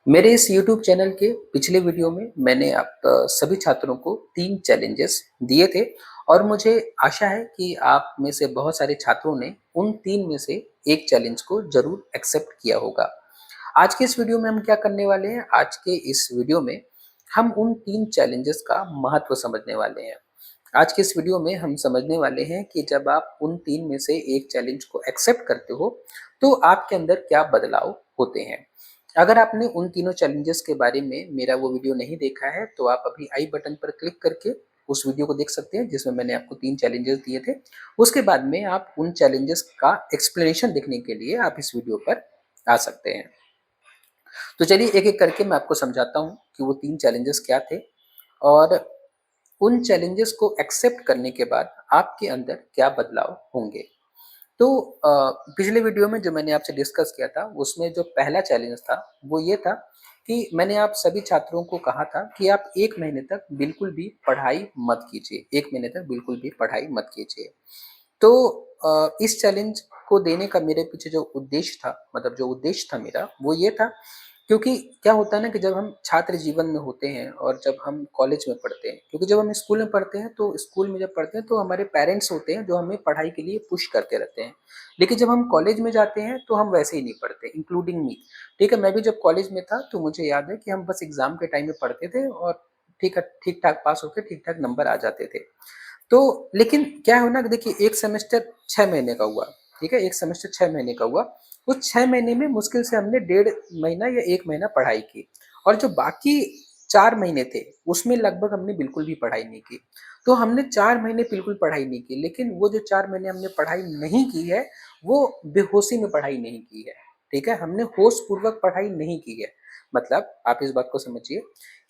मेरे इस YouTube channel के पिछले वीडियो में मैंने आप सभी छात्रों को 3 चैलेंजेस दिए थे और मुझे आशा है कि आप में से बहुत सारे छात्रों ने उन 3 में से एक चैलेंज को ज़रूर एक्सेप्ट किया होगा। आज के इस वीडियो में हम क्या करने वाले हैं? आज के इस वीडियो में हम उन 3 चैलेंजेस का महत्व समझने वाले हैं। आज के इस वीडियो में हम समझने वाले हैं कि जब आप उन 3 में से एक चैलेंज को एक्सेप्ट करते हो, तो आपके अंदर क्या बदलाव होते हैं। अगर आपने उन तीनों चैलेंजेस के बारे में मेरा वो वीडियो नहीं देखा है, तो आप अभी आई बटन पर क्लिक करके उस वीडियो को देख सकते हैं, जिसमें मैंने आपको 3 चैलेंजेस दिए थे। उसके बाद में आप उन चैलेंजेस का एक्सप्लेनेशन देखने के लिए आप इस वीडियो पर आ सकते हैं। तो चलिए एक-एक करके मैं आपको समझाता हूँ कि वो 3 चैलेंजेस क्या थे और उन चैलेंजेस को एक्सेप्ट करने के बाद आपके अंदर क्या बदलाव होंगे। तो पिछले वीडियो में जो मैंने आपसे डिस्कस किया था, उसमें जो पहला चैलेंज था, वो ये था कि मैंने आप सभी छात्रों को कहा था कि आप 1 महीने तक बिल्कुल भी पढ़ाई मत कीजिए। 1 महीने तक बिल्कुल भी पढ़ाई मत कीजिए। तो इस चैलेंज को देने का मेरे पीछे जो उद्देश्य था, मतलब जो उद्देश्य था मेरा, वो ये था क्योंकि क्या होता है ना कि जब हम छात्र जीवन में होते हैं और जब हम कॉलेज में पढ़ते हैं, क्योंकि जब हम स्कूल में पढ़ते हैं तो स्कूल में जब पढ़ते हैं तो हमारे पेरेंट्स होते हैं जो हमें पढ़ाई के लिए पुश करते रहते हैं। लेकिन जब हम कॉलेज में जाते हैं तो हम वैसे ही नहीं पढ़ते, इंक्लूडिंग मी। ठीक है, मैं भी जब कॉलेज में था तो मुझे याद है कि हम बस एग्जाम के टाइम में पढ़ते थे और ठीक है, ठीक ठाक पास होकर ठीक ठाक नंबर आ जाते थे। तो लेकिन क्या है ना कि देखिए, एक सेमेस्टर 6 महीने का हुआ। ठीक है, एक सेमेस्टर 6 महीने का हुआ। उस 6 महीने में मुश्किल से हमने 1.5 महीना या 1 महीना पढ़ाई की और जो बाकी 4 महीने थे उसमें लगभग हमने बिल्कुल भी पढ़ाई नहीं की। तो हमने 4 महीने बिल्कुल पढ़ाई नहीं की, लेकिन वो जो 4 महीने हमने पढ़ाई नहीं की है, वो बेहोशी में पढ़ाई नहीं की है। ठीक है, हमने होश पूर्वक पढ़ाई नहीं की है। मतलब आप इस बात को समझिए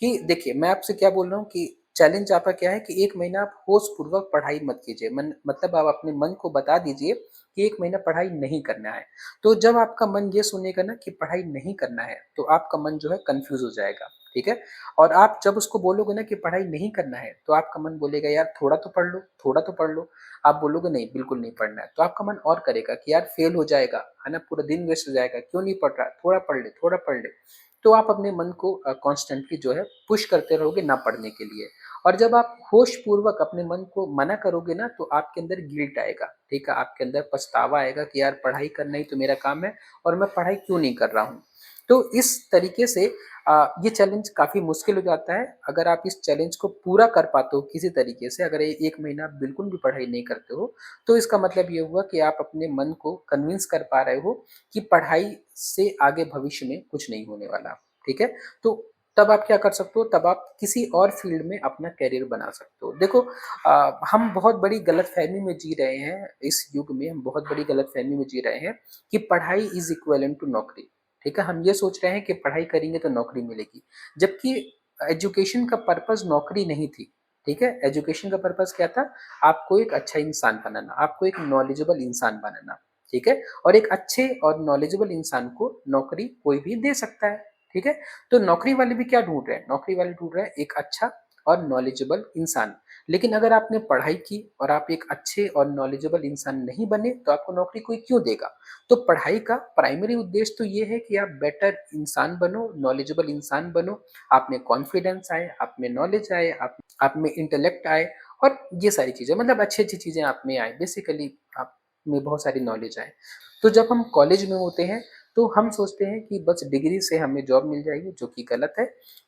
कि देखिए, मैं आपसे क्या बोल रहा हूँ कि चैलेंज आपका क्या है कि 1 महीना आप होश पूर्वक पढ़ाई मत कीजिए। मन मतलब आप अपने मन को बता दीजिए कि 1 महीना पढ़ाई नहीं करना है। तो जब आपका मन ये सुनेगा ना कि पढ़ाई नहीं करना है, तो आपका मन जो है कन्फ्यूज़ हो जाएगा, ठीक है? और आप जब उसको बोलोगे ना कि पढ़ाई नहीं करना है, तो आपका मन बोलेगा यार थोड़ा तो पढ़ लो, थोड़ा तो पढ़ लो। आप बोलोगे नहीं, बिल्कुल नहीं पढ़ना है, तो आपका मन और करेगा कि यार फेल हो जाएगा, है ना? पूरा दिन वेस्ट हो जाएगा, क्यों नहीं पढ़ रहा? थोड़ा पढ़ ले, थोड़ा पढ़ ले। तो आप अपने मन को कॉन्स्टेंटली जो है पुश करते रहोगे ना पढ़ने के लिए। और जब आप होशपूर्वक अपने मन को मना करोगे ना, तो आपके अंदर गिल्ट आएगा, ठीक है? आपके अंदर पछतावा आएगा कि यार पढ़ाई करना ही तो मेरा काम है और मैं पढ़ाई क्यों नहीं कर रहा हूँ। तो इस तरीके से ये चैलेंज काफ़ी मुश्किल हो जाता है। अगर आप इस चैलेंज को पूरा कर पाते हो किसी तरीके से, अगर ये 1 महीना आप बिल्कुल भी पढ़ाई नहीं करते हो, तो इसका मतलब ये हुआ कि आप अपने मन को कन्विंस कर पा रहे हो कि पढ़ाई से आगे भविष्य में कुछ नहीं होने वाला, ठीक है? तो तब आप क्या कर सकते हो, तब आप किसी और फ़ील्ड में अपना करियर बना सकते हो। देखो, हम बहुत बड़ी गलतफ़हमी में जी रहे हैं, इस युग में हम बहुत बड़ी गलतफ़हमी में जी रहे हैं कि पढ़ाई इज़ इक्विवेलेंट टू नौकरी, ठीक है? हम ये सोच रहे हैं कि पढ़ाई करेंगे तो नौकरी मिलेगी, जबकि एजुकेशन का पर्पज़ नौकरी नहीं थी, ठीक है? एजुकेशन का पर्पज़ क्या था? आपको एक अच्छा इंसान बनाना, आपको एक नॉलेजेबल इंसान बनाना, ठीक है? और एक अच्छे और नॉलेजेबल इंसान को नौकरी कोई भी दे सकता है, ठीक है? तो नौकरी वाले भी क्या ढूँढ रहे हैं? नौकरी वाले ढूँढ रहे हैं एक अच्छा और नॉलेजेबल इंसान। लेकिन अगर आपने पढ़ाई की और आप एक अच्छे और नॉलेजेबल इंसान नहीं बने, तो आपको नौकरी कोई क्यों देगा? तो पढ़ाई का प्राइमरी उद्देश्य तो ये है कि आप बेटर इंसान बनो, नॉलेजेबल इंसान बनो, आप में कॉन्फिडेंस आए, आप में नॉलेज आए, आप में इंटेलेक्ट आए और ये सारी चीज़ें, मतलब अच्छी-अच्छी चीज़ें आप में आए। बेसिकली आप में बहुत सारी नॉलेज आए। तो जब हम कॉलेज में होते हैं, तो हम सोचते हैं कि बस डिग्री से हमें जॉब मिल जाएगी, जो कि गलत है।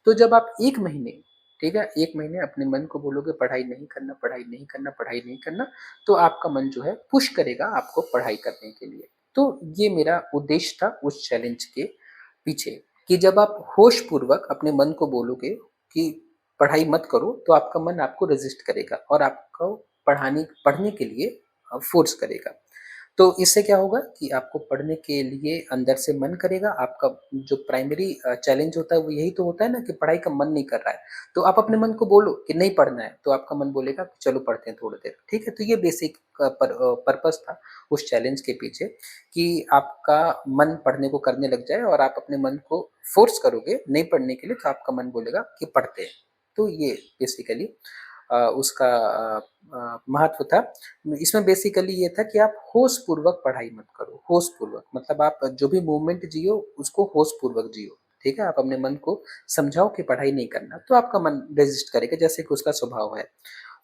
तो जब आप 1 महीने, ठीक है, 1 महीने अपने मन को बोलोगे पढ़ाई नहीं करना, पढ़ाई नहीं करना, पढ़ाई नहीं करना, तो आपका मन जो है पुश करेगा आपको पढ़ाई करने के लिए। तो ये मेरा उद्देश्य था उस चैलेंज के पीछे, कि जब आप होशपूर्वक अपने मन को बोलोगे कि पढ़ाई मत करो, तो आपका मन आपको रेज़िस्ट करेगा और आपको पढ़ने के लिए फ़ोर्स करेगा। तो इससे क्या होगा कि आपको पढ़ने के लिए अंदर से मन करेगा। आपका जो प्राइमरी चैलेंज होता है वो यही तो होता है ना कि पढ़ाई का मन नहीं कर रहा है। तो आप अपने मन को बोलो कि नहीं पढ़ना है, तो आपका मन बोलेगा कि चलो पढ़ते हैं थोड़ी देर, ठीक है? तो ये बेसिक पर्पज़ था उस चैलेंज के पीछे, कि आपका मन पढ़ने को करने लग जाए और आप अपने मन को फ़ोर्स करोगे नहीं पढ़ने के लिए, तो आपका मन बोलेगा कि पढ़ते हैं। तो ये बेसिकली उसका महत्व था। इसमें बेसिकली ये था कि आप होशपूर्वक पढ़ाई मत करो, होशपूर्वक मतलब आप जो भी मोमेंट जियो उसको होशपूर्वक जियो। ठीक है? आप अपने मन को समझाओ कि पढ़ाई नहीं करना, तो आपका मन रेज़िस्ट करेगा जैसे कि उसका स्वभाव है।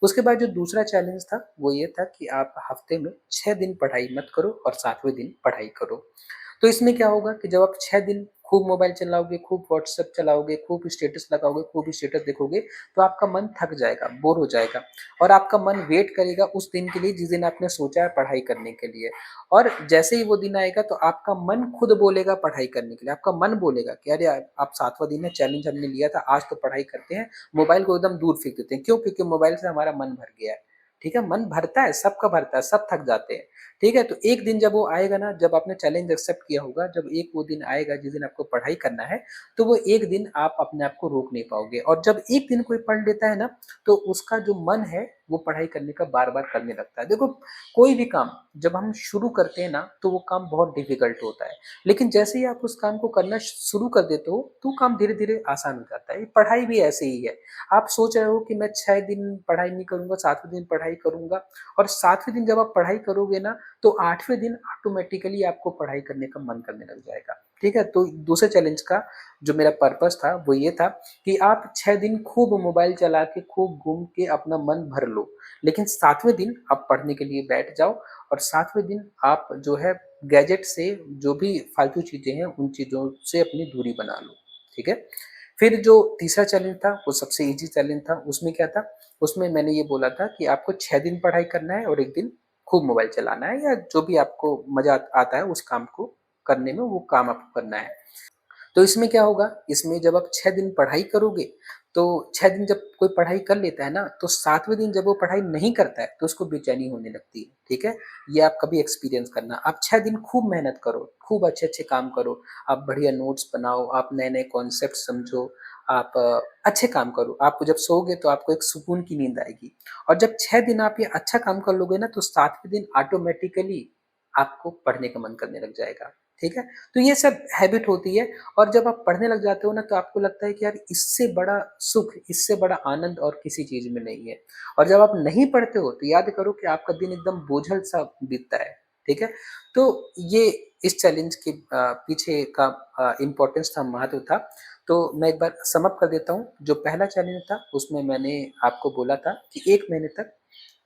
उसके बाद जो दूसरा चैलेंज था, वो ये था कि आप हफ़्ते में 6 दिन पढ़ाई मत करो और 7वें दिन पढ़ाई करो। तो इसमें क्या होगा कि जब आप 6 दिन खूब मोबाइल चलाओगे, खूब व्हाट्सएप चलाओगे, खूब स्टेटस लगाओगे, खूब स्टेटस देखोगे, तो आपका मन थक जाएगा, बोर हो जाएगा और आपका मन वेट करेगा उस दिन के लिए जिस दिन आपने सोचा है पढ़ाई करने के लिए। और जैसे ही वो दिन आएगा तो आपका मन खुद बोलेगा पढ़ाई करने के लिए, आपका मन बोलेगा कि अरे आप 7वां दिन है, चैलेंज हमने लिया था, आज तो पढ़ाई करते हैं, मोबाइल को एकदम दूर फेंक देते हैं। क्यों? क्योंकि मोबाइल से हमारा मन भर गया है। ठीक है? मन भरता है, सबका भरता है, सब थक जाते हैं। ठीक है? तो एक दिन जब वो आएगा ना, जब आपने चैलेंज एक्सेप्ट किया होगा, जब एक वो दिन आएगा जिस दिन आपको पढ़ाई करना है, तो वो एक दिन आप अपने आप को रोक नहीं पाओगे और जब एक दिन कोई पढ़ लेता है ना, तो उसका जो मन है, वो पढ़ाई करने का बार-बार करने लगता है। देखो, कोई भी काम जब हम शुरू करते हैं ना, तो वो काम बहुत डिफ़िकल्ट होता है, लेकिन जैसे ही आप उस काम को करना शुरू कर देते हो, तो वो काम धीरे-धीरे आसान हो जाता है। पढ़ाई भी ऐसे ही है। आप सोच रहे हो कि मैं 6 दिन पढ़ाई नहीं करूँगा, 7वें दिन पढ़ाई करूँगा और 7वें दिन जब आप पढ़ाई करोगे ना, तो 8वें दिन ऑटोमेटिकली आपको पढ़ाई करने का मन करने लग जाएगा। ठीक है? तो दूसरे चैलेंज का जो मेरा पर्पज़ था, वो ये था कि आप 6 दिन खूब मोबाइल चला के, खूब घूम के अपना मन भर लो, लेकिन 7वें दिन आप पढ़ने के लिए बैठ जाओ और 7वें दिन आप जो है गैजेट से जो भी फालतू चीज़ें हैं, उन चीज़ों से अपनी दूरी बना लो। ठीक है? फिर जो तीसरा चैलेंज था, वो सबसे ईज़ी चैलेंज था। उसमें क्या था? उसमें मैंने ये बोला था कि आपको 6 दिन पढ़ाई करना है और 1 दिन खूब मोबाइल चलाना है या जो भी आपको मज़ा आता है उस काम को करने में, वो काम आपको करना है। तो इसमें क्या होगा, इसमें जब आप 6 दिन पढ़ाई करोगे, तो 6 दिन जब कोई पढ़ाई कर लेता है ना, तो 7वें दिन जब वो पढ़ाई नहीं करता है, तो उसको बेचैनी होने लगती है, ठीक है? ये आप कभी एक्सपीरियंस करना। आप 6 दिन खूब मेहनत करो, खूब अच्छे-अच्छे काम करो, आप बढ़िया नोट्स बनाओ, आप नए-नए कॉन्सेप्ट समझो, आप अच्छे काम करो। आप जब सोओगे तो आपको एक सुकून की नींद आएगी और जब 6 दिन आप ये अच्छा काम कर लोगे ना, तो 7वें दिन ऑटोमैटिकली आपको पढ़ने का मन करने लग जाएगा, ठीक है? तो ये सब हैबिट होती है और जब आप पढ़ने लग जाते हो ना तो आपको लगता है कि यार इससे बड़ा सुख, इससे बड़ा आनंद और किसी चीज़ में नहीं है। और जब आप नहीं पढ़ते हो तो याद करो कि आपका दिन एकदम बोझल-सा बीतता है, ठीक है? तो ये इस चैलेंज के पीछे का इम्पोर्टेंस था, महत्व था। तो मैं एक बार सम अप कर देता हूँ। जो पहला चैलेंज था उसमें मैंने आपको बोला था कि 1 महीने तक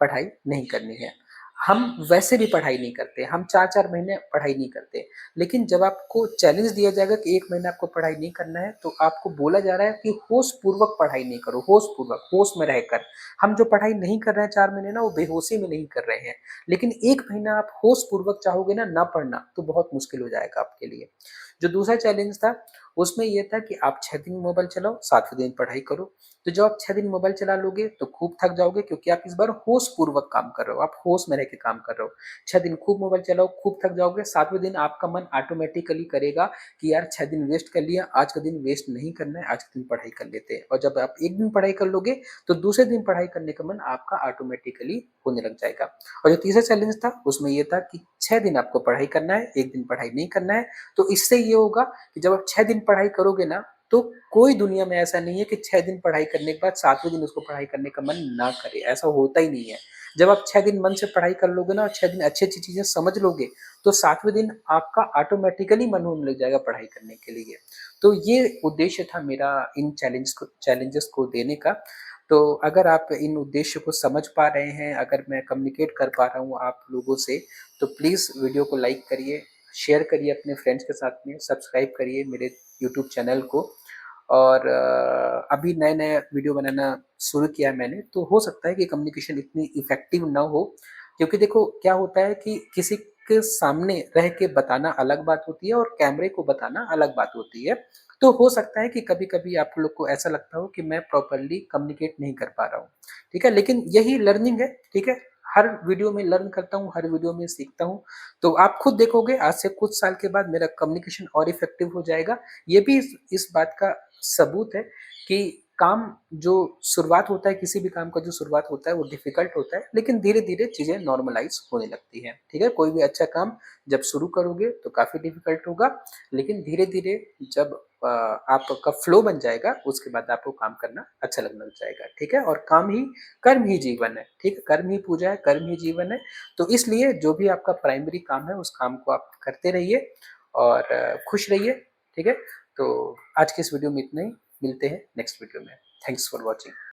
पढ़ाई नहीं करनी है। हम वैसे भी पढ़ाई नहीं करते, हम 4-4 महीने पढ़ाई नहीं करते। लेकिन जब आपको चैलेंज दिया जाएगा कि 1 महीना आपको पढ़ाई नहीं करना है, तो आपको बोला जा रहा है कि होशपूर्वक पढ़ाई नहीं करो, होशपूर्वक, होश में रहकर। हम जो पढ़ाई नहीं कर रहे हैं 4 महीने ना, वो बेहोशी में नहीं कर रहे हैं। लेकिन 1 महीना आप होशपूर्वक चाहोगे ना पढ़ना, तो बहुत मुश्किल हो जाएगा आपके लिए। जो दूसरा चैलेंज था, उसमें ये था कि आप 6 दिन मोबाइल चलाओ, 7वें दिन पढ़ाई करो। तो जब आप 6 दिन मोबाइल चला लोगे, तो खूब थक जाओगे क्योंकि आप इस बार होशपूर्वक काम कर रहे हो, आप होश में रह के काम कर रहे हो। 6 दिन खूब मोबाइल चलाओ, खूब थक जाओगे, 7वें दिन आपका मन ऑटोमैटिकली करेगा कि यार 6 दिन वेस्ट कर लिया, आज का दिन वेस्ट नहीं करना है, आज के दिन पढ़ाई कर लेते हैं। और जब आप 1 दिन पढ़ाई कर लोगे, तो दूसरे दिन पढ़ाई करने का मन आपका ऑटोमैटिकली होने लग जाएगा। और जो तीसरा चैलेंज था, उसमें ये था कि 6 दिन आपको पढ़ाई करना है, 1 दिन पढ़ाई नहीं करना है। तो इससे ये होगा कि जब आप 6 दिन पढ़ाई करोगे ना, तो कोई दुनिया में ऐसा नहीं है कि 6 दिन पढ़ाई करने के बाद 7वें दिन उसको पढ़ाई करने का मन ना करे, ऐसा होता ही नहीं है। जब आप 6 दिन मन से पढ़ाई कर लोगे ना और 6 दिन अच्छी-अच्छी चीज़ें समझ लोगे, तो 7वें दिन आपका ऑटोमैटिकली मन होने लग जाएगा पढ़ाई करने के लिए। तो ये उद्देश्य था मेरा इन चैलेंजेस को देने का। तो अगर आप इन उद्देश्य को समझ पा रहे हैं, अगर मैं कम्युनिकेट कर पा रहा हूँ आप लोगों से, तो प्लीज़ वीडियो को लाइक करिए, शेयर करिए अपने फ्रेंड्स के साथ में, सब्सक्राइब करिए मेरे यूट्यूब चैनल को और अभी नए-नए वीडियो बनाना शुरू किया है मैंने, तो हो सकता है कि कम्युनिकेशन इतनी इफ़ेक्टिव ना हो, क्योंकि देखो क्या होता है कि किसी के सामने रह के बताना अलग बात होती है और कैमरे को बताना अलग बात होती है। तो हो सकता है कि कभी-कभी आप लोग को ऐसा लगता हो कि मैं प्रॉपर्ली कम्युनिकेट नहीं कर पा रहा हूँ, ठीक है? लेकिन यही लर्निंग है, ठीक है? हर वीडियो में लर्न करता हूँ, हर वीडियो में सीखता हूँ। तो आप खुद देखोगे आज से कुछ साल के बाद मेरा कम्युनिकेशन और इफ़ेक्टिव हो जाएगा। ये भी इस बात का सबूत है कि काम जो शुरुआत होता है, किसी भी काम का जो शुरुआत होता है वो डिफ़िकल्ट होता है, लेकिन धीरे-धीरे चीज़ें नॉर्मलाइज़ होने लगती हैं, ठीक है? कोई भी अच्छा काम जब शुरू करोगे तो काफ़ी डिफ़िकल्ट होगा, लेकिन धीरे-धीरे जब आपका फ्लो बन जाएगा, उसके बाद आपको काम करना अच्छा लगने लग जाएगा, ठीक है? और कर्म ही जीवन है, ठीक है? कर्म ही पूजा है, कर्म ही जीवन है। तो इसलिए जो भी आपका प्राइमरी काम है, उस काम को आप करते रहिए और खुश रहिए, ठीक है? तो आज की इस वीडियो में इतना ही, मिलते हैं नेक्स्ट वीडियो में। Thanks for watching.